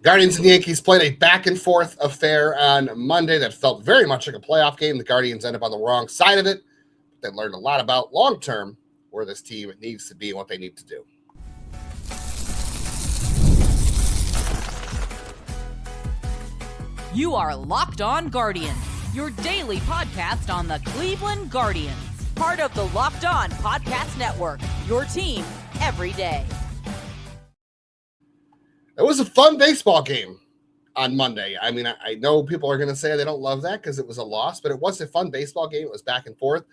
Guardians and Yankees played a back-and-forth affair on Monday that felt very much like a playoff game. The Guardians ended up on the wrong side of it. They learned a lot about long-term where this team needs to be and what they need to do. You are Locked On Guardians, your daily podcast on the Cleveland Guardians. Part of the Locked On Podcast Network, your team every day. It was a fun baseball game on Monday. I mean, I know people are going to say they don't love that because it was a loss, but it was a fun baseball game. It was back and forth.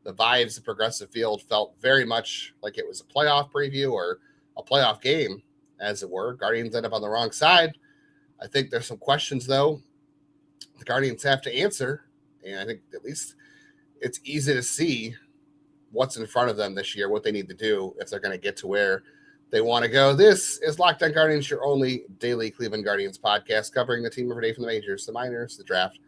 The vibes of Progressive Field felt very much like it was a playoff preview or a playoff game, as it were. Guardians end up on the wrong side. I think there's some questions, though, the Guardians have to answer, and I think at least it's easy to see what's in front of them this year, what they need to do if they're going to get to where they want to go. This is Locked On Guardians, your only daily Cleveland Guardians podcast covering the team every day from the majors, the minors, the draft,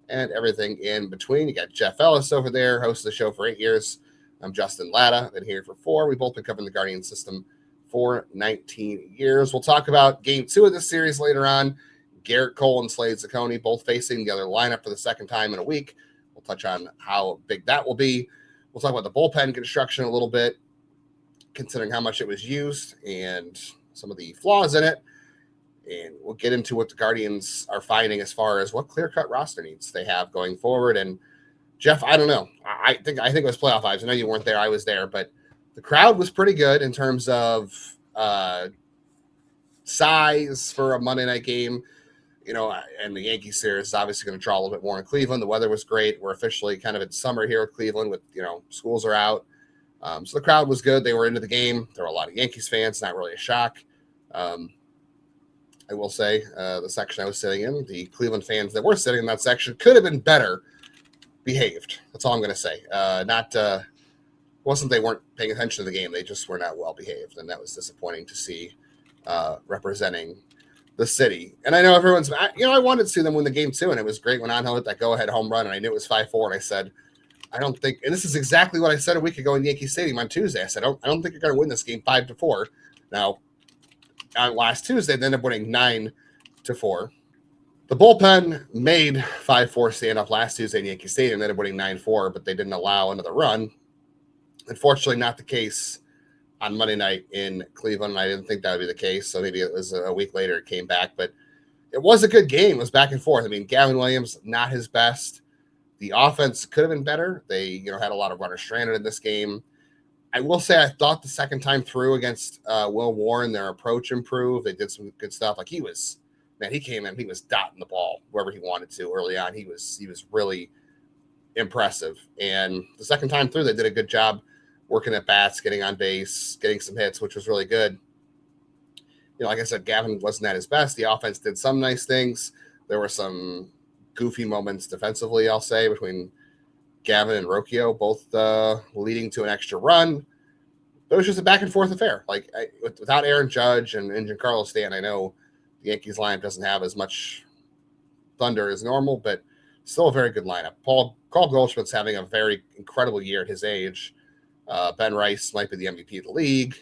and everything in between. You got Jeff Ellis over there, host of the show for 8 years. I'm Justin Latta, been here for 4. We've both been covering the Guardian system for 19 years. We'll talk about game 2 of this series later on. Garrett Cole and Slade Ciccone both facing the other lineup for the second time in a week. We'll touch on how big that will be. We'll talk about the bullpen construction a little bit, considering how much it was used and some of the flaws in it. And we'll get into what the Guardians are finding as far as what clear-cut roster needs they have going forward. And Jeff, I don't know. I think it was playoff vibes. I know you weren't there. I was there, but the crowd was pretty good in terms of size for a Monday night game. You know, and the Yankees series is obviously going to draw a little bit more in Cleveland. The weather was great. We're officially kind of in summer here at Cleveland with, schools are out. So the crowd was good. They were into the game. There were a lot of Yankees fans, not really a shock. I will say the section I was sitting in, the Cleveland fans that were sitting in that section could have been better behaved. That's all I'm going to say. Wasn't they weren't paying attention to the game. They just were not well behaved. And that was disappointing to see representing the city. And I know everyone's, I wanted to see them win the game too. And it was great when Angel hit that go-ahead home run. And I knew it was 5-4. And I said, I don't think, and this is exactly what I said a week ago in Yankee Stadium on Tuesday. I said, I don't think you're going to win this game 5-4. Now, on last Tuesday, they ended up winning 9-4. The bullpen made 5-4 stand up last Tuesday in Yankee Stadium. They ended up winning 9-4, but they didn't allow another run. Unfortunately, not the case on Monday night in Cleveland. I didn't think that would be the case, so maybe it was a week later it came back. But it was a good game. It was back and forth. I mean, Gavin Williams, not his best. The offense could have been better. They, had a lot of runners stranded in this game. I will say I thought the second time through against Will Warren, their approach improved. They did some good stuff. Like he came in, he was dotting the ball wherever he wanted to early on. He was really impressive. And the second time through, they did a good job working at bats, getting on base, getting some hits, which was really good. Like I said, Gavin wasn't at his best. The offense did some nice things. There were some goofy moments defensively, I'll say, between Gavin and Rocchio, both leading to an extra run. But it was just a back-and-forth affair. Without Aaron Judge and Giancarlo Stanton, I know the Yankees lineup doesn't have as much thunder as normal, but still a very good lineup. Carl Goldschmidt's having a very incredible year at his age. Ben Rice might be the MVP of the league.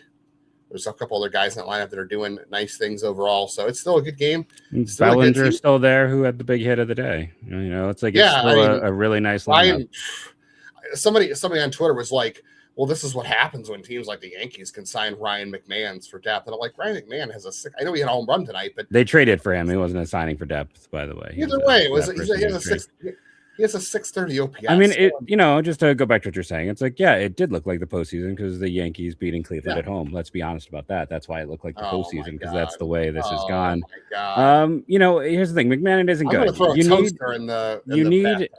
There's a couple other guys in that lineup that are doing nice things overall. So it's still a good game. Bellinger's still there, who had the big hit of the day. It's still a really nice lineup. Somebody on Twitter was like, well, this is what happens when teams like the Yankees can sign Ryan McMahon for depth. And I'm like, Ryan McMahon has I know he had a home run tonight, but they traded for him. He wasn't a signing for depth, by the way. Either way, he has a 630 OPS. I mean, just to go back to what you're saying, it's like, yeah, it did look like the postseason because the Yankees beating Cleveland at home. Let's be honest about that. That's why it looked like the postseason, because that's the way this has gone. Here's the thing: McMahon isn't good.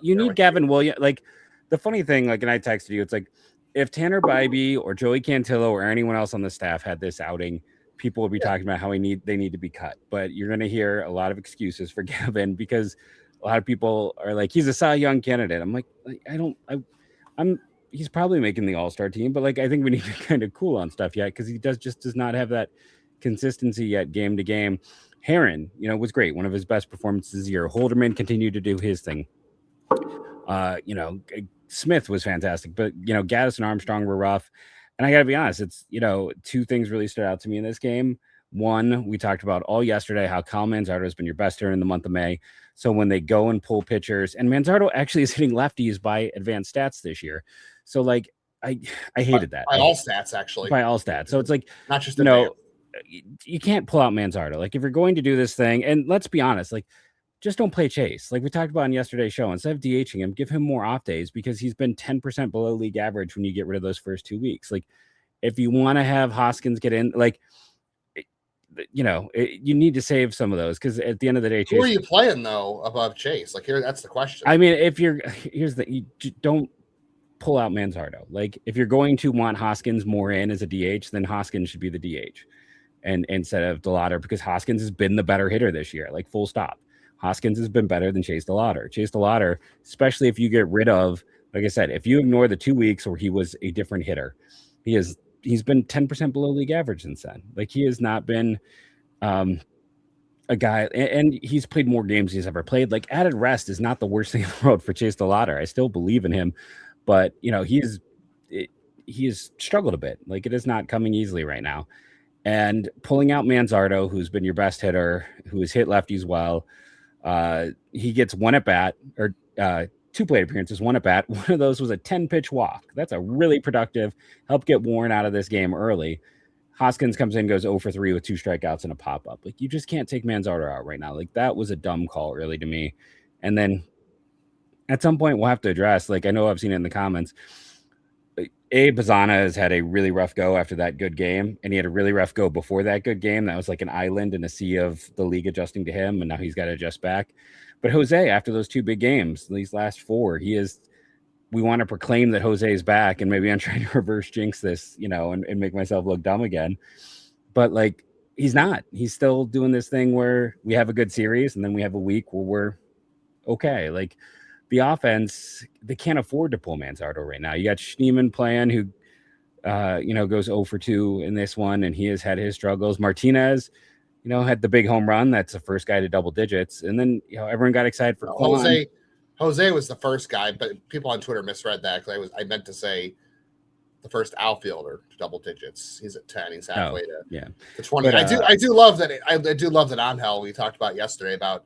You need Gavin Williams. Like the funny thing, and I texted you, it's like if Tanner Bybee or Joey Cantillo or anyone else on the staff had this outing, people would be talking about how they need to be cut. But you're going to hear a lot of excuses for Gavin because a lot of people are like, he's a Cy Young candidate. I'm like, he's probably making the All-Star team, but I think we need to kind of cool on stuff yet because he does not have that consistency yet game to game. Heron, was great. One of his best performances this year. Holderman continued to do his thing. Smith was fantastic, but Gaddis and Armstrong were rough. And I got to be honest, it's, two things really stood out to me in this game. One, we talked about all yesterday how Kyle Manzardo has been your best hitter in the month of May. So when they go and pull pitchers, and Manzardo actually is hitting lefties by advanced stats this year. So like I hated that. By all stats, actually. By all stats. So it's like, not just you can't pull out Manzardo. Like if you're going to do this thing, and let's be honest, like just don't play Chase. Like we talked about in yesterday's show, instead of DHing him, give him more off days because he's been 10% below league average when you get rid of those first 2 weeks. Like if you want to have Hoskins get in, like, you need to save some of those because at the end of the day, who are you playing though above Chase? Like that's the question. I mean, you don't pull out Manzardo. Like if you're going to want Hoskins more in as a DH, then Hoskins should be the DH and instead of DeLauter, because Hoskins has been the better hitter this year. Like full stop. Hoskins has been better than Chase DeLauter. Chase DeLauter, especially if you get rid of, like I said, if you ignore the 2 weeks where he was a different hitter, he's been 10% below league average since then. Like he has not been a guy, and he's played more games than he's ever played. Like added rest is not the worst thing in the world for Chase DeLauter. I still believe in him, but he has struggled a bit. Like it is not coming easily right now. And pulling out Manzardo, who's been your best hitter, who has hit lefties well, he gets one at bat or 2 plate appearances, 1 at bat. One of those was a 10-pitch walk. That's a really productive, help get Warren out of this game early. Hoskins comes in, goes 0 for 3 with 2 strikeouts and a pop-up. Like, you just can't take Manzardo out right now. Like, that was a dumb call early to me. And then at some point we'll have to address, like, I know I've seen it in the comments, Bazzana has had a really rough go after that good game, and he had a really rough go before that good game. That was like an island in a sea of the league adjusting to him, and now he's got to adjust back. But Jose, after those 2 big games, these last 4, we want to proclaim that Jose is back, and maybe I'm trying to reverse jinx this, and make myself look dumb again. But like, he's not. He's still doing this thing where we have a good series, and then we have a week where we're okay. Like, the offense, they can't afford to pull Manzardo right now. You got Schneemann playing, who, goes 0 for 2 in this one, and he has had his struggles. Martinez, had the big home run. That's the first guy to double digits. And then, everyone got excited for Quan. Jose was the first guy, but people on Twitter misread that because I meant to say the first outfielder to double digits. He's at 10. He's halfway to 20. But, I do love that. I do love that Angel we talked about yesterday about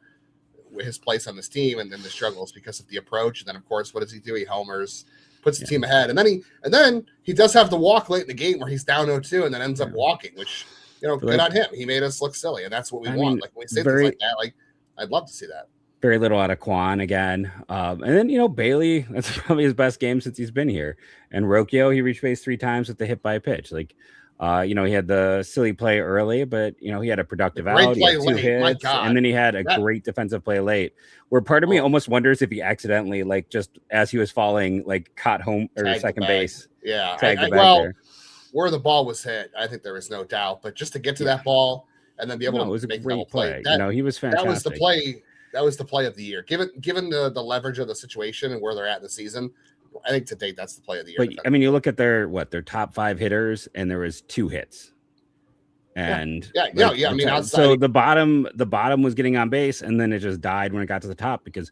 his place on this team and then the struggles because of the approach. And then, of course, what does he do? He homers, puts the team ahead, and then he does have the walk late in the game where he's down 0-2 and then ends up walking, which good on him. He made us look silly, and that's what we want. Like when we say things like that, like I'd love to see that. Very little out of Quan again, and then Bailey. That's probably his best game since he's been here. And Rocchio, he reached base 3 times with the hit by pitch. Like, he had the silly play early, but he had a productive out. He had 2 hits, and then he had a great defensive play late. Where part of me almost wonders if he accidentally, like, just as he was falling, like caught home or second base. Yeah, there. Where the ball was hit, I think there was no doubt. But just to get to that ball and then be able to make a double play, he was fantastic. That was the play. That was the play of the year. Given the leverage of the situation and where they're at in the season, I think to date that's the play of the year. But I mean, you look at their top 5 hitters, and there was 2 hits. And I mean, so the bottom was getting on base, and then it just died when it got to the top because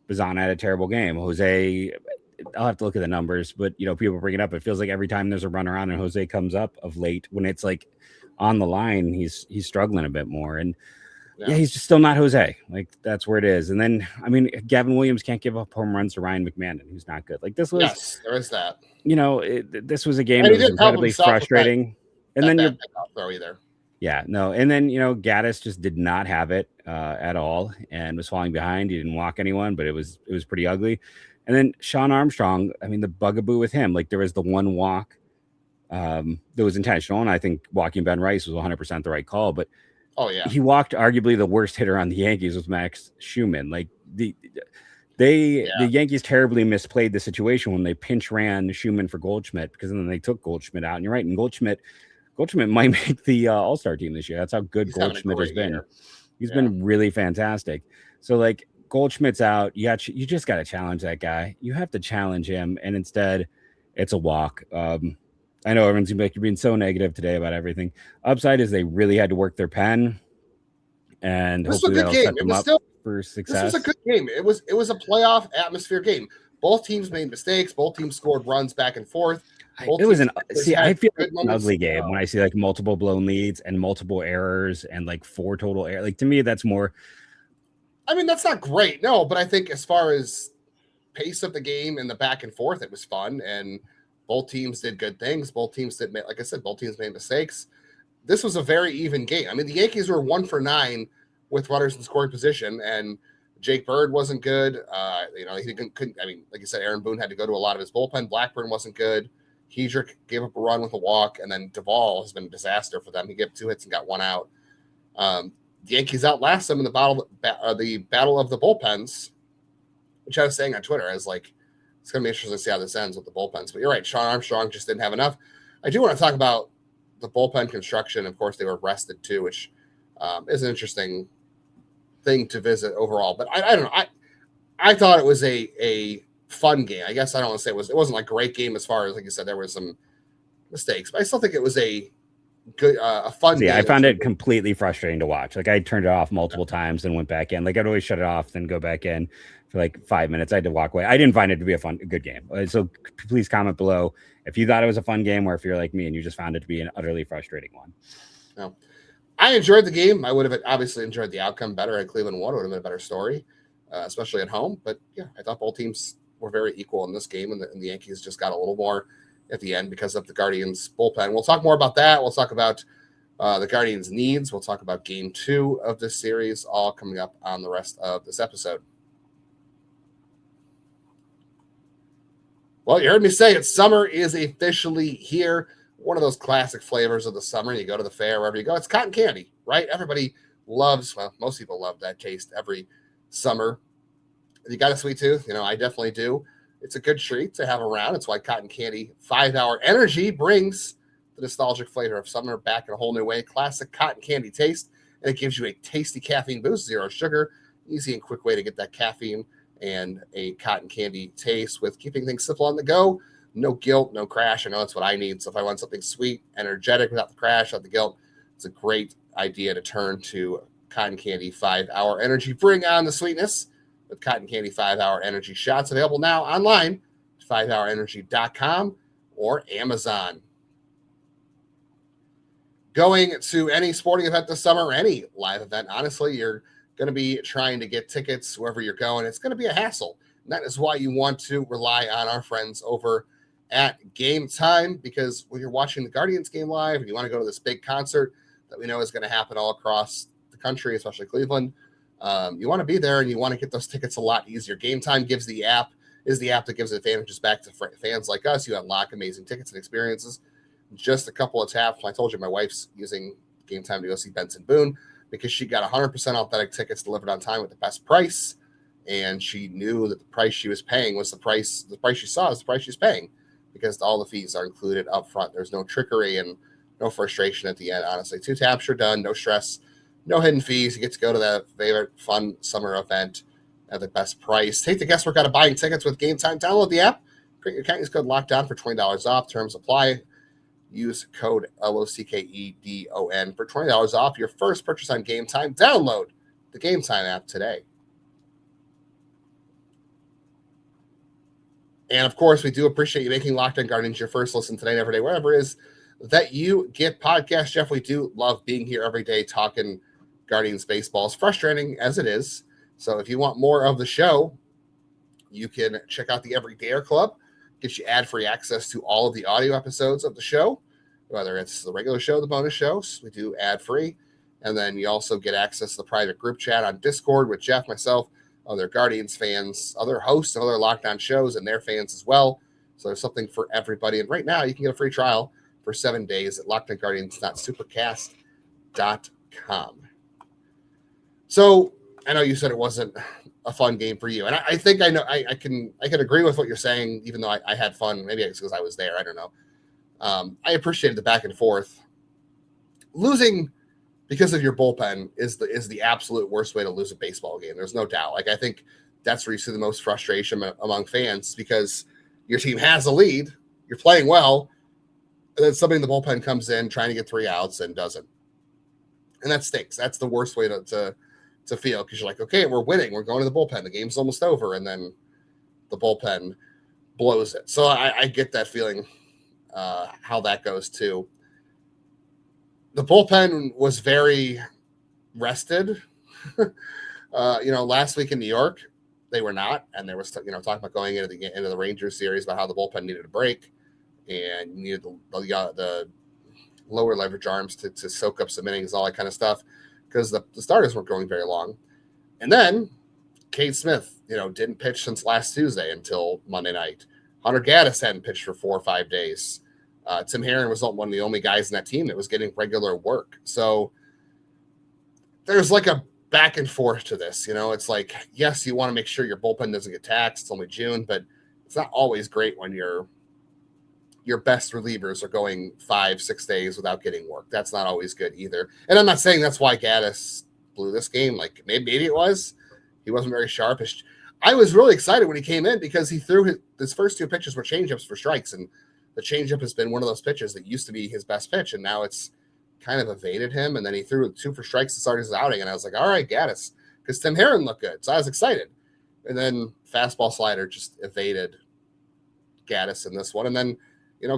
Bazzana had a terrible game. Jose, I'll have to look at the numbers, but people bring it up. It feels like every time there's a run around and Jose comes up of late, when it's like on the line, he's struggling a bit more. And he's just still not Jose. Like, that's where it is. And then, I mean, Gavin Williams can't give up home runs to Ryan McMahon, who's not good. Like, this was, there is that. This was a game that was incredibly frustrating. And then you're throw either. Yeah, no. And then, Gaddis just did not have it at all and was falling behind. He didn't walk anyone, but it was pretty ugly. And then Shawn Armstrong, I mean, the bugaboo with him, like, there was the one walk that was intentional, and I think walking Ben Rice was 100% the right call, but he walked arguably the worst hitter on the Yankees with Max Schumann. Like, the Yankees terribly misplayed the situation when they pinch ran Schumann for Goldschmidt, because then they took Goldschmidt out. And you're right, and Goldschmidt might make the All-Star team this year. That's how good Goldschmidt has been. He's been really fantastic. So, like, Goldschmidt's out. You just got to challenge that guy. You have to challenge him, and instead, it's a walk. I know everyone's like, you're being so negative today about everything. Upside is they really had to work their pen, and hopefully that'll set them up for success. This was a good game. It was a playoff atmosphere game. Both teams made mistakes. Both teams scored runs back and forth. It was I feel like good an moments. ugly game when I see like multiple blown leads and multiple errors and like 4 total errors. Like to me, that's more. I mean, that's not great, no, but I think as far as pace of the game and the back and forth, it was fun, and both teams did good things. Both teams did, like I said, both teams made mistakes. This was a very even game. I mean, the Yankees were 1 for 9 with runners in scoring position, and Jake Bird wasn't good. He couldn't. I mean, like you said, Aaron Boone had to go to a lot of his bullpen. Blackburn wasn't good. Hedrick gave up a run with a walk, and then Duvall has been a disaster for them. He gave 2 hits and got 1 out. The Yankees outlast them in the battle of the bullpens, which I was saying on Twitter. I was like, it's going to be interesting to see how this ends with the bullpens. But you're right, Shawn Armstrong just didn't have enough. I do want to talk about the bullpen construction. Of course, they were rested too, which is an interesting thing to visit overall. But I don't know. I thought it was a fun game. I guess I don't want to say it wasn't like a great game as far as, like you said, there were some mistakes, but I still think it was a good, a fun game. I found it completely frustrating to watch. Like I turned it off multiple times and went back in. Like I'd always shut it off, then go back in for like 5 minutes. I had to walk away. I didn't find it to be a good game. So please comment below if you thought it was a fun game, or if you're like me and you just found it to be an utterly frustrating one. No, I enjoyed the game. I would have obviously enjoyed the outcome better at Cleveland won. It would have been a better story, especially at home. But yeah, I thought both teams were very equal in this game, and the Yankees just got a little more at the end because of the Guardians bullpen. We'll talk more about that. We'll talk about the Guardians' needs. We'll talk about Game 2 of this series, all coming up on the rest of this episode. Well, you heard me say it. Summer is officially here. One of those classic flavors of the summer. You go to the fair, wherever you go, it's cotton candy, right? Everybody loves, well, most people love that taste every summer. You got a sweet tooth? I definitely do. It's a good treat to have around. It's why cotton candy 5-hour energy brings the nostalgic flavor of summer back in a whole new way. Classic cotton candy taste, and it gives you a tasty caffeine boost, 0 sugar, easy and quick way to get that caffeine and a cotton candy taste with keeping things simple on the go. No guilt, no crash. I know that's what I need. So if I want something sweet, energetic, without the crash, without the guilt, it's a great idea to turn to cotton candy 5-hour energy. Bring on the sweetness with cotton candy 5-hour energy shots, available now online at 5hourenergy.com or Amazon. Going to any sporting event this summer, any live event, honestly, you're going to be trying to get tickets wherever you're going. It's going to be a hassle. And that is why you want to rely on our friends over at Game Time, because when you're watching the Guardians game live and you want to go to this big concert that we know is going to happen all across the country, especially Cleveland, you want to be there and you want to get those tickets a lot easier. Game Time is the app that gives advantages back to fans like us. You unlock amazing tickets and experiences. Just a couple of taps. I told you my wife's using Game Time to go see Benson Boone because she got 100% authentic tickets delivered on time with the best price, and she knew that the price she was paying was the price she saw is the price she's paying, because all the fees are included up front. There's no trickery and no frustration at the end. Honestly, 2 taps, you're done. No stress, no hidden fees. You get to go to that favorite fun summer event at the best price. Take the guesswork out of buying tickets with Game Time. Download the app. Create your account. Use code LOCKDOWN for $20 off. Terms apply. Use code LOCKEDON for $20 off your first purchase on Game Time. Download the Game Time app today. And of course, we do appreciate you making Locked On Guardians your first listen today and every day, wherever it is that you get podcasts. Jeff, we do love being here every day talking Guardians baseball, as frustrating as it is. So if you want more of the show, you can check out the Everydayer Club. Gets you ad-free access to all of the audio episodes of the show, whether it's the regular show, the bonus shows. We do ad-free. And then you also get access to the private group chat on Discord with Jeff, myself, other Guardians fans, other hosts of other Locked On shows, and their fans as well. So there's something for everybody. And right now, you can get a free trial for 7 days at lockedonguardians.supercast.com. So I know you said it wasn't a fun game for you, and I think I know I can agree with what you're saying, even though I had fun. Maybe it's because I was there. I don't know. I appreciated the back and forth. Losing because of your bullpen is the absolute worst way to lose a baseball game. There's no doubt. Like, I think that's where you see the most frustration among fans, because your team has a lead, you're playing well, and then somebody in the bullpen comes in trying to get 3 outs and doesn't, and that stinks. That's the worst way to feel, because you're like, okay, we're winning, we're going to the bullpen, the game's almost over, and then the bullpen blows it. So I get that feeling how that goes too. The bullpen was very rested. Last week in New York, they were not, and there was talking about going into the Rangers series about how the bullpen needed a break and you needed the lower leverage arms to soak up some innings, all that kind of stuff, because the starters weren't going very long. And then Cade Smith, didn't pitch since last Tuesday until Monday night. Hunter Gaddis hadn't pitched for 4 or 5 days. Tim Herron was one of the only guys in that team that was getting regular work. So there's like a back and forth to this. It's like, yes, you want to make sure your bullpen doesn't get taxed. It's only June, but it's not always great when your best relievers are going 5-6 days without getting work. That's not always good either. And I'm not saying that's why Gaddis blew this game. Like maybe it was. He wasn't very sharp. I was really excited when he came in because he threw his first 2 pitches were changeups for strikes, and the changeup has been one of those pitches that used to be his best pitch, and now it's kind of evaded him. And then he threw 2 for strikes to start his outing, and I was like, all right, Gaddis, because Tim Herron looked good, so I was excited. And then fastball slider just evaded Gaddis in this one, and then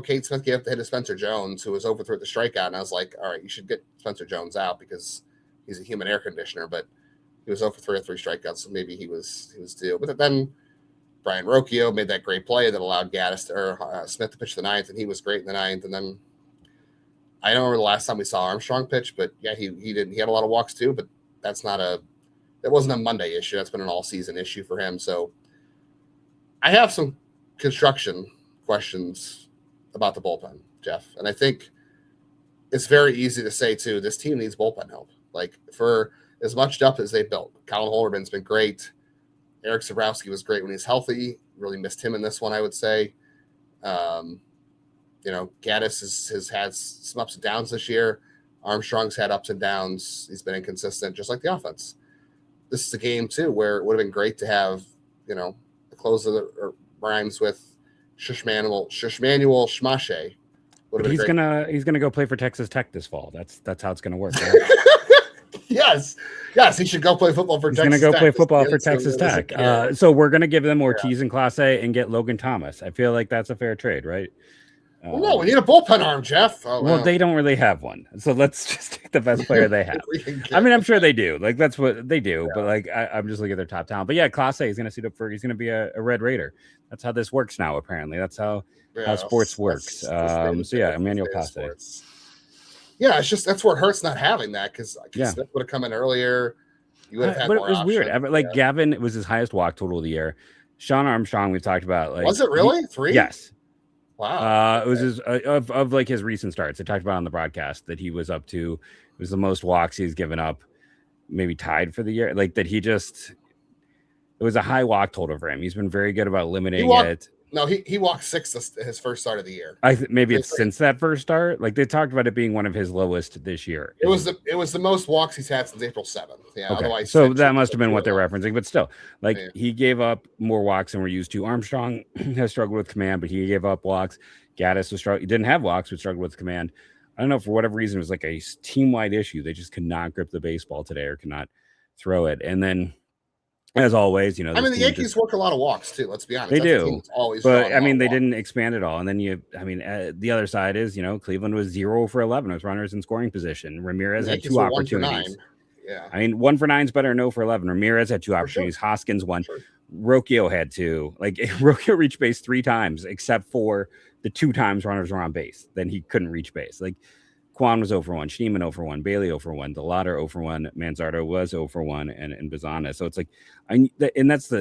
Cade Smith gave up the hit to Spencer Jones, who was over through the strikeout, and I was like, all right, you should get Spencer Jones out because he's a human air conditioner, but he was over 3 or 3 strikeouts, so maybe he was due. But then Brian Rocchio made that great play that allowed Smith to pitch the 9th, and he was great in the 9th. And then I don't remember the last time we saw Armstrong pitch, but yeah, he didn't. He had a lot of walks too, but that wasn't a Monday issue. That's been an all-season issue for him. So I have some construction questions about the bullpen, Jeff, and I think it's very easy to say too, this team needs bullpen help. Like for as much depth as they've built, Colin Holderman's been great. Eric Sabrowski was great when he's healthy. Really missed him in this one, I would say. Gaddis has had some ups and downs this year. Armstrong's had ups and downs. He's been inconsistent, just like the offense. This is a game too where it would have been great to have, the close of the rhymes with Shushmanuel Shmashe. He's gonna go play for Texas Tech this fall. That's how it's gonna work. Right? Yes, he should go play football for Texas Tech. He's going to go play football for Texas Tech. So we're going to give them Ortiz in Class A and get Logan Thomas. I feel like that's a fair trade, right? No, we need a bullpen arm, Jeff. Well, they don't really have one. So let's just take the best player they have. I mean, I'm sure they do. Like, that's what they do. Yeah. But, like, I'm just looking at their top talent. But, yeah, Class A is going to suit up he's going to be a Red Raider. That's how this works now, apparently. That's how sports works. Emmanuel Class A. Yeah, it's just that's where it hurts not having that because Smith would have come in earlier. You would have had more options. But it was weird. Like Gavin, it was his highest walk total of the year. Shawn Armstrong, we've talked about. Like, was it really 3? Yes. Wow. It was his of like his recent starts. I talked about on the broadcast that he was up to. It was the most walks he's given up, maybe tied for the year. Like that it was a high walk total for him. He's been very good about limiting it. No, he walked 6 his first start of the year. Maybe it's since that first start. Like they talked about it being one of his lowest this year. It was the most walks he's had since April 7th. Yeah. Okay. Otherwise, so that must have been what they're referencing. But still, like he gave up more walks than we're used to. Armstrong has struggled with command, but he gave up walks. Gaddis was he didn't have walks, but struggled with command. I don't know, for whatever reason, it was like a team-wide issue. They just could not grip the baseball today or could not throw it. And then, as always, the Yankees work a lot of walks too. Let's be honest. They do. But I mean, they didn't expand at all. And then the other side is, Cleveland was 0 for 11 with runners in scoring position. Ramirez had 2 opportunities. Yeah. I mean, 1 for 9 is better than 0 for 11. Ramirez had 2 opportunities. Sure. Hoskins 1. Sure. Rocchio had 2. Like Rocchio reached base 3 times, except for the 2 times runners were on base. Then he couldn't reach base. Like Kwan was 0 for 1, Schneemann 0 for 1, Bailey 0 for 1, DeLauter 0 for 1, Manzardo was 0 for 1, and Bazana. So it's like, and that's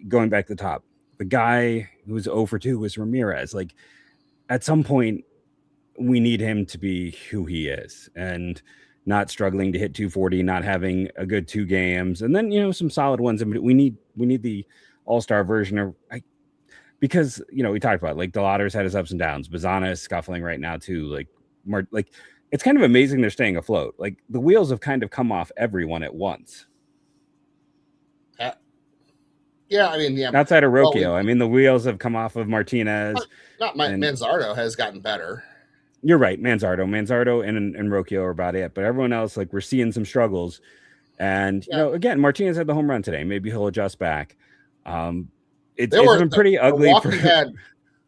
going back to the top. The guy who was 0 for 2 was Ramirez. Like at some point, we need him to be who he is and not struggling to hit 240, not having a good 2 games, and then some solid ones. And we need the all-star version of. Because we talked about like DeLauter's had his ups and downs. Bazana is scuffling right now too. Like it's kind of amazing they're staying afloat. Like the wheels have kind of come off everyone at once. Outside of Rocchio, the wheels have come off of Martinez. Manzardo has gotten better. You're right, Manzardo and Rocchio are about it, but everyone else, like we're seeing some struggles. And again, Martinez had the home run today. Maybe he'll adjust back. It's been pretty ugly.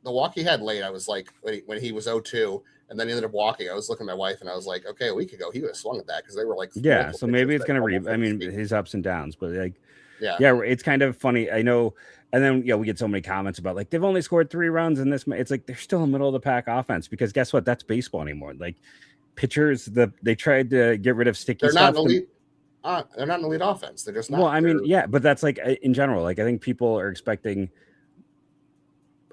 the walk he had late, I was like, when he was 0-2 and then he ended up walking, I was looking at my wife and I was like, okay, a week ago he would have swung at that because they were like, yeah. So maybe it's gonna his ups and downs, but like, yeah, it's kind of funny. I know. And then we get so many comments about like they've only scored 3 runs in this. It's like they're still a middle of the pack offense because guess what? That's baseball anymore. Like pitchers, they tried to get rid of sticky stuff. They're not an elite offense. They're just not. Well, I mean, yeah, but that's like in general. Like I think people are expecting.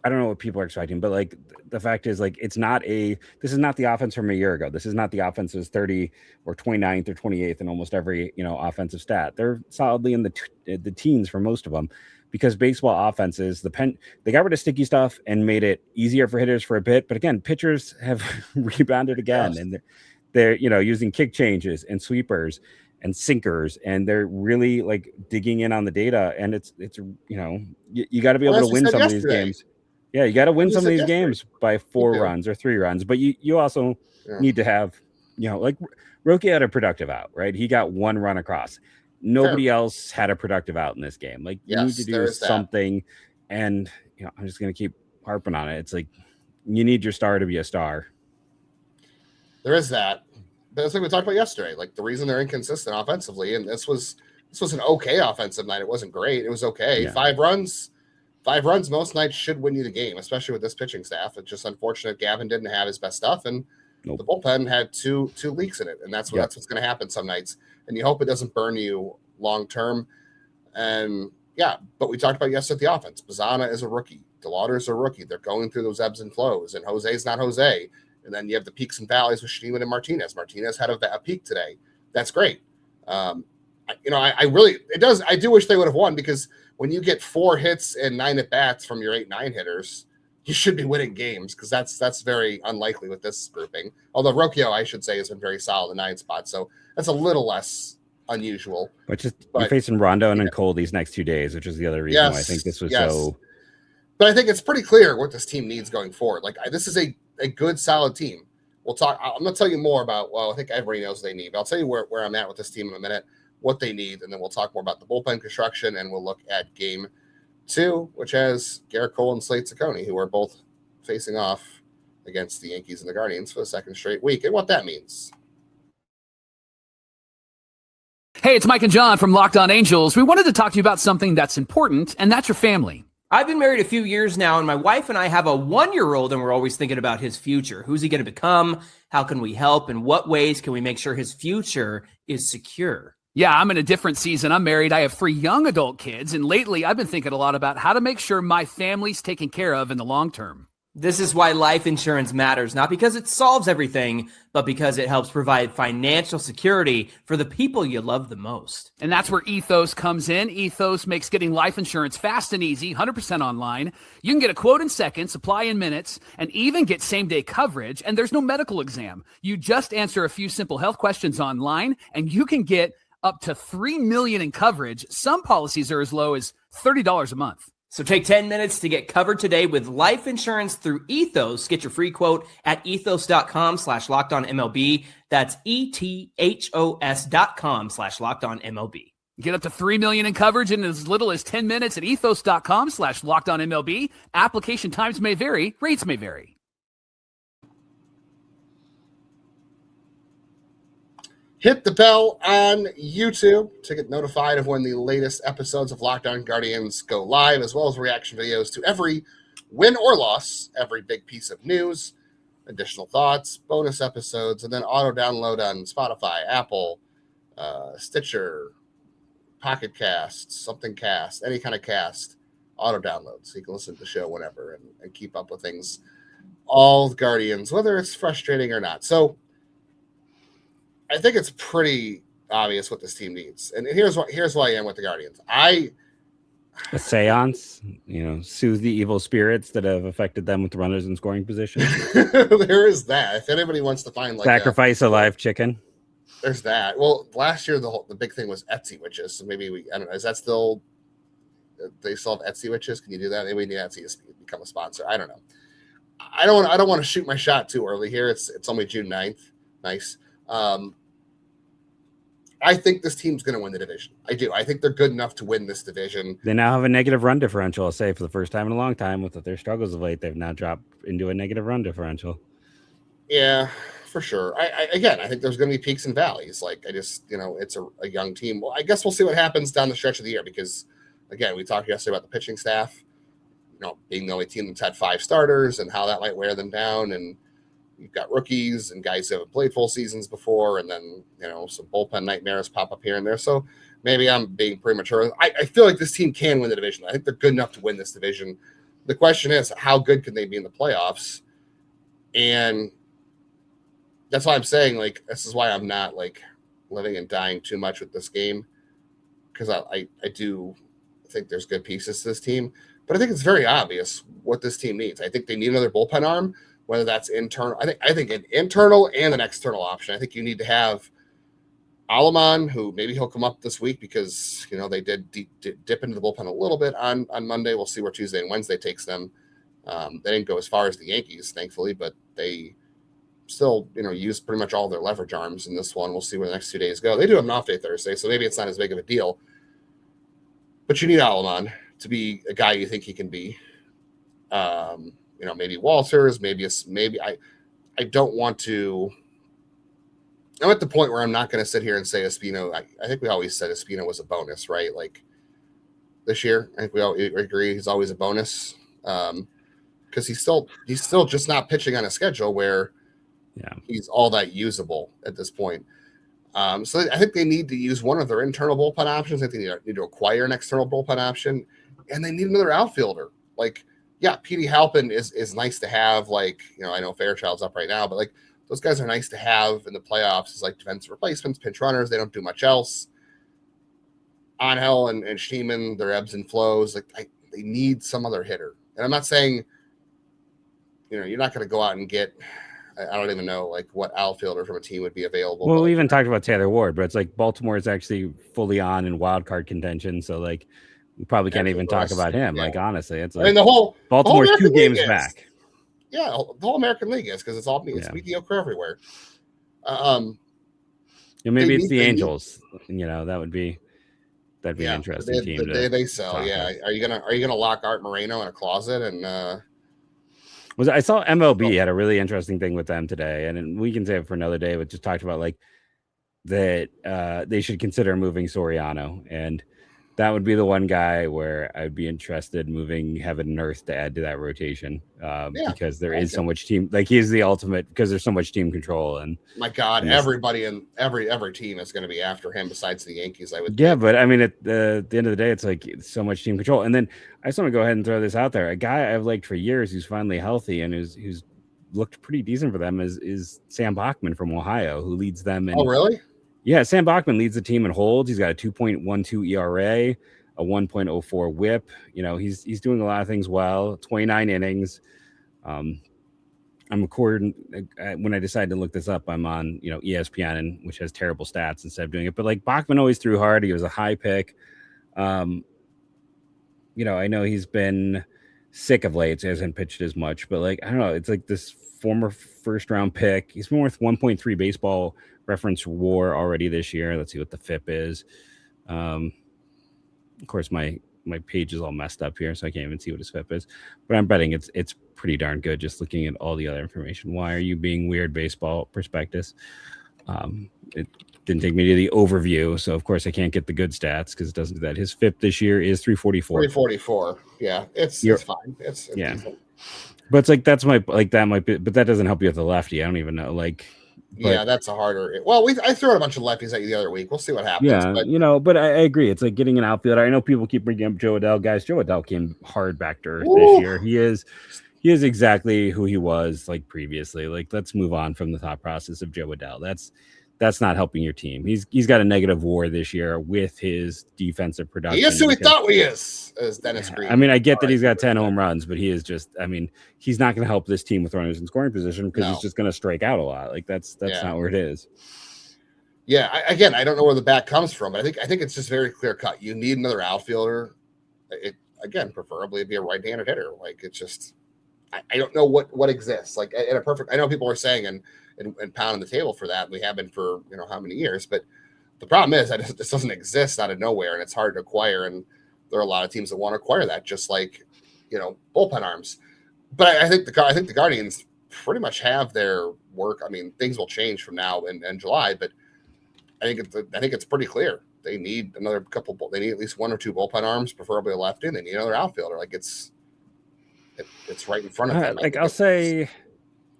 I don't know what people are expecting, but like the fact is, like this is not the offense from a year ago. This is not the offense that was 30 or 29th or 28th in almost every offensive stat. They're solidly in the teens for most of them, because baseball offenses they got rid of sticky stuff and made it easier for hitters for a bit. But again, pitchers have rebounded again, Yes. and they're using kick changes and sweepers and sinkers, and they're really like digging in on the data. And it's you got to be able to win some of these games. Yeah, you got to win some of these games by 4 runs or 3 runs, but you also need to have, like Roque had a productive out, right? He got 1 run across. Nobody else had a productive out in this game. Like you need to do something, and I'm just going to keep harping on it. It's like you need your star to be a star. There is that. But that's like we talked about yesterday. Like the reason they're inconsistent offensively, and this was an okay offensive night. It wasn't great. It was okay. Yeah. 5 runs. 5 runs most nights should win you the game, especially with this pitching staff. It's just unfortunate Gavin didn't have his best stuff, and the bullpen had two leaks in it, and that's what's going to happen some nights. And you hope it doesn't burn you long term. And but we talked about yesterday the offense. Bazzana is a rookie. DeLauter is a rookie. They're going through those ebbs and flows, and Jose's not Jose. And then you have the peaks and valleys with Schneemann and Martinez. Martinez had a peak today. That's great. I do wish they would have won, because when you get 4 hits and 9 at bats from your 8-9 hitters, you should be winning games, because that's very unlikely with this grouping. Although Rocchio, I should say, has been very solid in the 9 spot, so that's a little less unusual. But you're facing Rondon and Cole these next 2 days, which is the other reason why I think this was so. But I think it's pretty clear what this team needs going forward. Like this is a good, solid team. We'll talk. I'm going to tell you more about. Well, I think everybody knows they need. But I'll tell you where I'm at with this team in a minute, what they need, and then we'll talk more about the bullpen construction, and we'll look at game 2, which has Garrett Cole and Slade Ciccone, who are both facing off against the Yankees and the Guardians for the 2nd straight week, and what that means. Hey, it's Mike and John from Locked On Angels. We wanted to talk to you about something that's important, and that's your family. I've been married a few years now, and my wife and I have a 1-year-old, and we're always thinking about his future. Who's he going to become? How can we help? And what ways can we make sure his future is secure? Yeah, I'm in a different season. I'm married. I have 3 young adult kids, and lately I've been thinking a lot about how to make sure my family's taken care of in the long term. This is why life insurance matters, not because it solves everything, but because it helps provide financial security for the people you love the most. And that's where Ethos comes in. Ethos makes getting life insurance fast and easy, 100% online. You can get a quote in seconds, apply in minutes, and even get same-day coverage, and there's no medical exam. You just answer a few simple health questions online, and you can get up to $3 million in coverage. Some policies are as low as $30 a month. So take 10 minutes to get covered today with life insurance through Ethos. Get your free quote at ethos.com/lockedonmlb. That's ethos.com/lockedonmlb. Get up to $3 million in coverage in as little as 10 minutes at ethos.com/lockedonmlb. Application times may vary. Rates may vary. Hit the bell on YouTube to get notified of when the latest episodes of Locked On Guardians go live, as well as reaction videos to every win or loss, every big piece of news, additional thoughts, bonus episodes, and then auto download on Spotify, Apple, Stitcher, Pocket Cast, Something Cast, any kind of cast, auto download. So you can listen to the show whenever and keep up with things, all the Guardians, whether it's frustrating or not. So I think it's pretty obvious what this team needs. And here's why I am with the Guardians. A seance, soothe the evil spirits that have affected them with runners in scoring position. There is that. If anybody wants to find sacrifice a live chicken. There's that. Well, last year the big thing was Etsy witches. So maybe I don't know, is that still, they still have Etsy witches? Can you do that? Maybe we need Etsy to become a sponsor. I don't know. I don't want to shoot my shot too early here. It's only June 9th. Nice. I think this team's going to win the division. I do. I think they're good enough to win this division. They now have a negative run differential. I'll say for the first time in a long time with their struggles of late, they've now dropped into a negative run differential. Yeah, for sure. I think there's going to be peaks and valleys. Like I just, it's a young team. Well, I guess we'll see what happens down the stretch of the year because, again, we talked yesterday about the pitching staff, being the only team that's had 5 starters and how that might wear them down. And you've got rookies and guys who haven't played full seasons before, and then some bullpen nightmares pop up here and there. So maybe I'm being premature. I feel like this team can win the division. I think they're good enough to win this division. The question is, how good can they be in the playoffs? And that's why I'm saying, like, this is why I'm not like living and dying too much with this game, because I do think there's good pieces to this team, but I think it's very obvious what this team needs. I think they need another bullpen arm, whether that's internal. I think an internal and an external option. I think you need to have Alaman, who maybe he'll come up this week because they did dip into the bullpen a little bit on Monday. We'll see where Tuesday and Wednesday takes them. They didn't go as far as the Yankees, thankfully, but they still, use pretty much all their leverage arms in this one. We'll see where the next 2 days go. They do have an off day Thursday, so maybe it's not as big of a deal. But you need Alaman to be a guy you think he can be. Maybe Walters, maybe I don't want to. I'm at the point where I'm not going to sit here and say Espino. I think we always said Espino was a bonus, right? Like this year, I think we all agree he's always a bonus because he's still just not pitching on a schedule where he's all that usable at this point. So I think they need to use one of their internal bullpen options. I think they need to acquire an external bullpen option, and they need another outfielder. Like, yeah, Petey Halpin is nice to have. Like, I know Fairchild's up right now, but like those guys are nice to have in the playoffs as like defensive replacements, pinch runners. They don't do much else. Angel and Schneemann, their ebbs and flows. Like they need some other hitter. And I'm not saying, you're not going to go out and get. I don't even know like what outfielder from a team would be available. Well, we even talked about Taylor Ward, but it's like Baltimore is actually fully on in wild card contention. So like we probably can't even talk about him. Yeah. Like honestly, it's like the whole Baltimore's whole 2 games back. Yeah, the whole American League is because it's mediocre everywhere. Maybe it's the Angels. That'd be an interesting team. The day they sell, yeah. Are you gonna lock Art Moreno in a closet and? I saw MLB had a really interesting thing with them today, and we can save it for another day, but just talked about like that they should consider moving Soriano, and that would be the one guy where I'd be interested in moving Heaven and Earth to add to that rotation because there is so much team. Like he's the ultimate because there's so much team control. And my God, everybody in every team is going to be after him besides the Yankees. I would. Yeah, but I mean, at the end of the day, it's like so much team control. And then I just want to go ahead and throw this out there. A guy I've liked for years who's finally healthy and who's looked pretty decent for them is Sam Bachman from Ohio, who leads them. Oh, really? Yeah, Sam Bachman leads the team in holds. He's got a 2.12 ERA, a 1.04 WHIP. He's doing a lot of things well. 29 innings. I'm recording when I decided to look this up. I'm on ESPN, which has terrible stats instead of doing it. But like Bachman always threw hard. He was a high pick. I know he's been sick of late, so he hasn't pitched as much. But like I don't know, it's like this former first round pick. He's been worth 1.3 baseball reference WAR already this year. Let's see what the FIP is. Of course, my page is all messed up here, so I can't even see what his FIP is. But I'm betting it's pretty darn good just looking at all the other information. Why are you being weird, baseball prospectus? It didn't take me to the overview, so of course I can't get the good stats because it doesn't do that. His FIP this year is 344. 344. Yeah, it's fine. It's decent. But it's like that might be, but that doesn't help you with the lefty. I don't even know. Yeah, that's a harder. Well, I threw out a bunch of lefties at you the other week. We'll see what happens. Yeah, but I agree. It's like getting an outfielder. I know people keep bringing up Joe Adell. Guys, Joe Adell came hard back to earth this year. He is exactly who he was like previously. Like, let's move on from the thought process of Joe Adell. That's not helping your team. He's got a negative WAR this year with his defensive production. He is who he thought he is, as Dennis Green. I mean, I get that he's got 10 home runs, but he is just, I mean, he's not going to help this team with runners in scoring position because he's just going to strike out a lot. Like that's not where it is. Yeah. I don't know where the bat comes from, but I think it's just very clear cut. You need another outfielder. Preferably be a right-handed hitter. Like it's just, I don't know what exists. Like in a perfect, I know people are saying and pounding the table for that. We have been for how many years, but The problem is that this doesn't exist out of nowhere, and it's hard to acquire. And there are a lot of teams that want to acquire that, just like, bullpen arms. But I think the Guardians pretty much have their work. I mean, things will change from now and July, but I think it's pretty clear. They need another couple. They need at least one or two bullpen arms, preferably a lefty, and they need another outfielder. Like it's right in front of them. Like I'll say,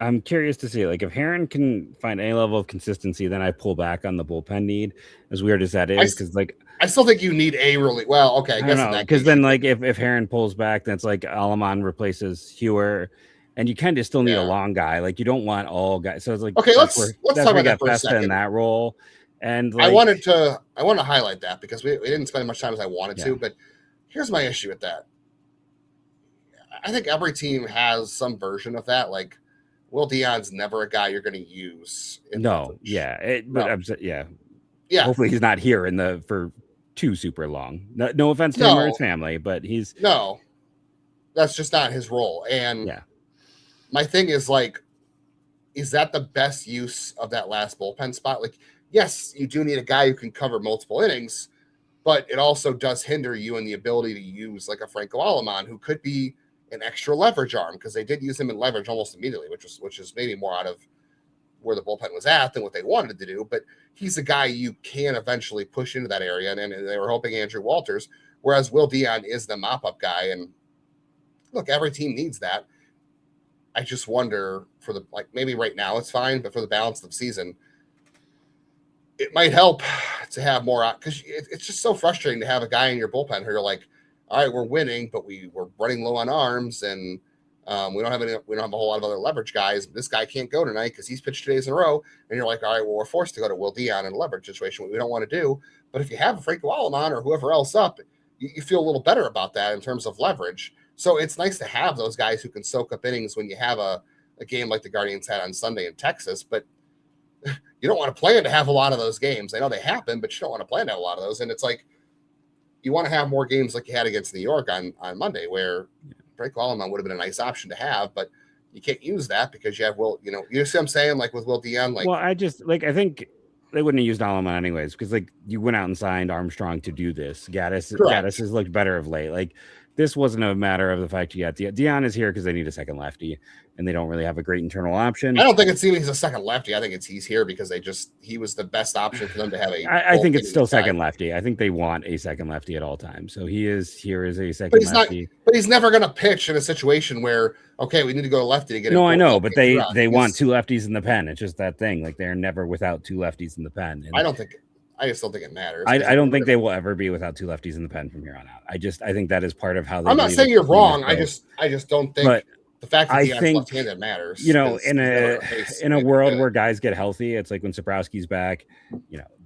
I'm curious to see, like, if Herron can find any level of consistency, then I pull back on the bullpen need. As weird as that is, because like I still think you need a really well. Okay, I guess because then like if Herron pulls back, then it's like Alaman replaces Hewer, and you kind of still need a long guy. Like you don't want all guys. So it's like okay, let's talk about that for a second. In that role. And like, I want to highlight that because we didn't spend as much time as I wanted to, but here's my issue with that. I think every team has some version of that. Like Will Dion's never a guy you're going to use. Hopefully he's not here for too super long. No offense to him or his family, but that's just not his role. And my thing is like, is that the best use of that last bullpen spot? Like, yes, you do need a guy who can cover multiple innings, but it also does hinder you in the ability to use like a Franco Alaman, who could be an extra leverage arm, because they did use him in leverage almost immediately, which is maybe more out of where the bullpen was at than what they wanted to do. But he's a guy you can eventually push into that area, and they were hoping Andrew Walters, whereas Will Dion is the mop-up guy. And look, every team needs that. I just wonder maybe right now it's fine, but for the balance of the season, it might help to have more, because it's just so frustrating to have a guy in your bullpen who you're like, all right, we're winning, but we're running low on arms, and we don't have a whole lot of other leverage guys. This guy can't go tonight because he's pitched 2 days in a row, and you're like, all right, well, we're forced to go to Will Dion in a leverage situation, what we don't want to do. But if you have Franco Alaman or whoever else up, you feel a little better about that in terms of leverage. So it's nice to have those guys who can soak up innings when you have a game like the Guardians had on Sunday in Texas, but you don't want to plan to have a lot of those games. I know they happen, but you don't want to plan to have a lot of those. And it's like, you want to have more games like you had against New York on Monday, where Franco Alaman would have been a nice option to have, but you can't use that because you have you see what I'm saying? Like with Will Dion, like, well, I think they wouldn't have used Alaman anyways, because like you went out and signed Armstrong to do this. Gaddis has looked better of late. Like this wasn't a matter of the fact you got Dion is here because they need a second lefty, and they don't really have a great internal option. I don't think it's even he's a second lefty. I think he's here because he was the best option for them to have I think it's still second lefty. I think they want a second lefty at all times. So he is here as a second lefty. But he's never going to pitch in a situation where, okay, we need to go to lefty to get. No, I know, but they want 2 lefties in the pen. It's just that thing. Like they're never without 2 lefties in the pen. And I just don't think it matters. I don't think they will ever be without 2 lefties in the pen from here on out. I think that is part of how they. I'm not saying you're wrong. I just don't think. But the fact that he's left-handed matters. In a world where guys get healthy, it's like when Sabrowski's back,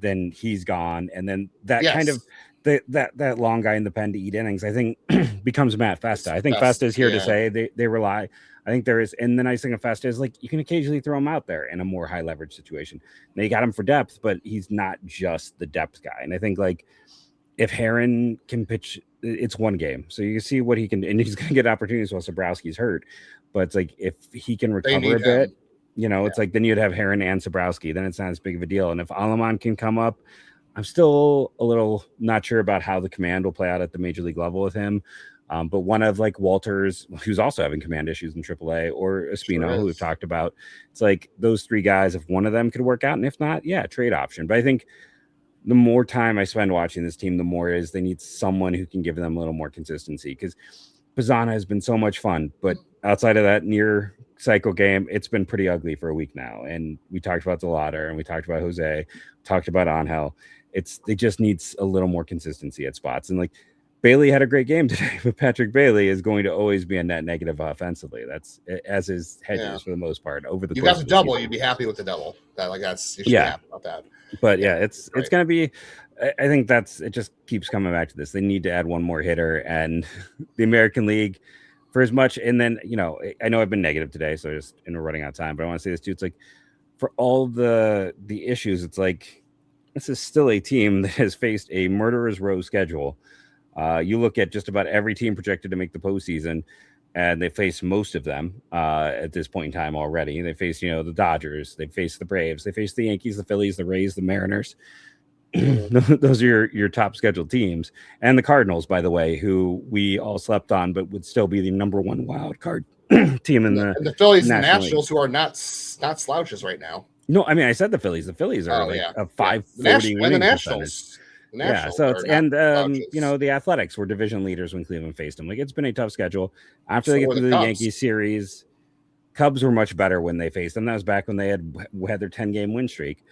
then he's gone, and then that kind of that long guy in the pen to eat innings, I think becomes Matt Festa. I think Festa is here to say they rely. I think there is, and the nice thing of Festa is like you can occasionally throw him out there in a more high leverage situation. They got him for depth, but he's not just the depth guy. And I think like if Herron can pitch, it's one game, so you can see what he can, and he's going to get opportunities while Sabrowski's hurt. But it's like if he can recover a bit, it's like then you'd have Herron and Sabrowski. Then it's not as big of a deal. And if Alaman can come up, I'm still a little not sure about how the command will play out at the major league level with him. But one of like Walters, who's also having command issues in AAA, or Espino, who we've talked about, it's like those 3 guys, if one of them could work out, and if not, trade option. But I think the more time I spend watching this team, the more is they need someone who can give them a little more consistency, because Pizzana has been so much fun, but outside of that near cycle game, it's been pretty ugly for a week now. And we talked about DeLauter, and we talked about Jose, talked about Angel. They just needs a little more consistency at spots. And like Bailey had a great game today, but Patrick Bailey is going to always be a net negative offensively. That's as is Hedges for the most part. Over the you got the double, you'd be happy with the double. You should be happy about that. But it's going to be. I think it just keeps coming back to this. They need to add one more hitter, and the American League, for as much. And then I know I've been negative today, so we're running out of time. But I want to say this too. It's like for all the issues, it's like this is still a team that has faced a murderer's row schedule. You look at just about every team projected to make the postseason, and they face most of them at this point in time already. They face, the Dodgers, they face the Braves, they face the Yankees, the Phillies, the Rays, the Mariners. Those are your top scheduled teams. And the Cardinals, by the way, who we all slept on, but would still be the number one wild card team in and the Phillies and the National League. Nationals, who are not slouches right now. No, I mean, I said the Phillies. The Phillies are a 540 winning the Nationals. Yeah, so it's the Athletics were division leaders when Cleveland faced them. Like, it's been a tough schedule. After they get through the Yankees series, Cubs were much better when they faced them. That was back when they had their 10-game win streak.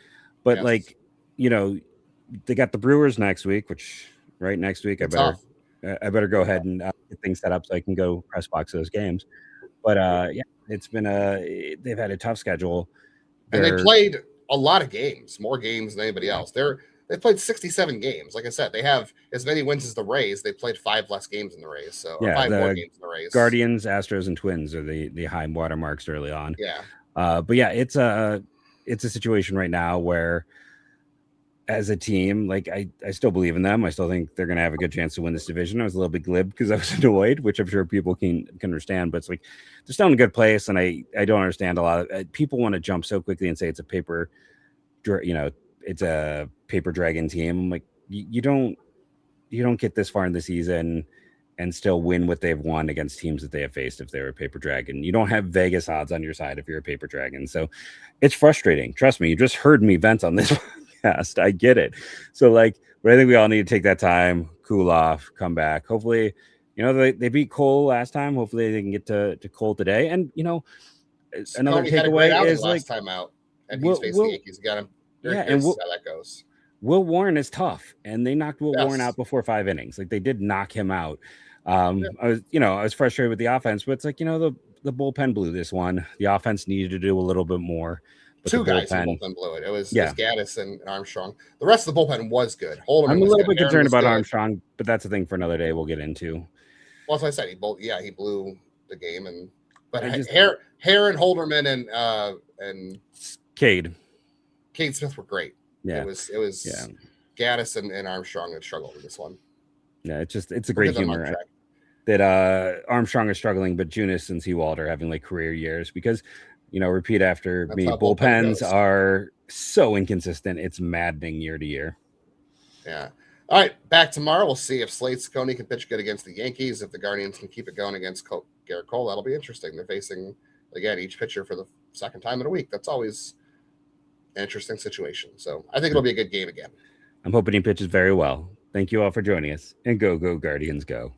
But they got the Brewers next week, which next week I better go ahead and get things set up so I can go press box those games. But it's been they've had a tough schedule. And they played a lot of games, more games than anybody else. They played 67 games. Like I said, they have as many wins as the Rays. They played 5 less games than the Rays. So 5 more games than the Rays. Guardians, Astros, and Twins are the high watermarks early on. Yeah. But yeah, it's a situation right now where, as a team, like I still believe in them. I still think they're going to have a good chance to win this division. I was a little bit glib because I was annoyed, which I'm sure people can understand. But it's like they're still in a good place, and I don't understand a lot of people want to jump so quickly and say it's a paper dragon team. I'm like, you don't get this far in the season and still win what they've won against teams that they have faced if they're a paper dragon. You don't have Vegas odds on your side if you're a paper dragon. So it's frustrating. Trust me, you just heard me vent on this podcast. I get it. So but I think we all need to take that time, cool off, come back. Hopefully, they beat Cole last time. Hopefully they can get to Cole today. And another takeaway is last time out, and he's faced the Yankees. Got him. And how that goes. Will Warren is tough, and they knocked Will Warren out before 5 innings. Like, they did knock him out. I was frustrated with the offense, but it's like, the bullpen blew this one. The offense needed to do a little bit more. But 2 guys in the bullpen blew it. It was Gaddis and Armstrong. The rest of the bullpen was good. I'm a little bit concerned about Armstrong, but that's a thing for another day we'll get into. Well, as I said, he blew the game, but Heron, Holderman, and Cade Smith were great. Yeah, it was Gaddis and Armstrong that struggled with this one. Yeah, it's a great humor that Armstrong is struggling, but Junis and Seawald are having career years because, repeat after me, bullpens are so inconsistent. It's maddening year to year. Yeah. All right, back tomorrow. We'll see if Slade Cecconi can pitch good against the Yankees. If the Guardians can keep it going against Garrett Cole, that'll be interesting. They're facing, again, each pitcher for the second time in a week. That's always an interesting situation. So I think it'll be a good game again. I'm hoping he pitches very well. Thank you all for joining us, and go Guardians go.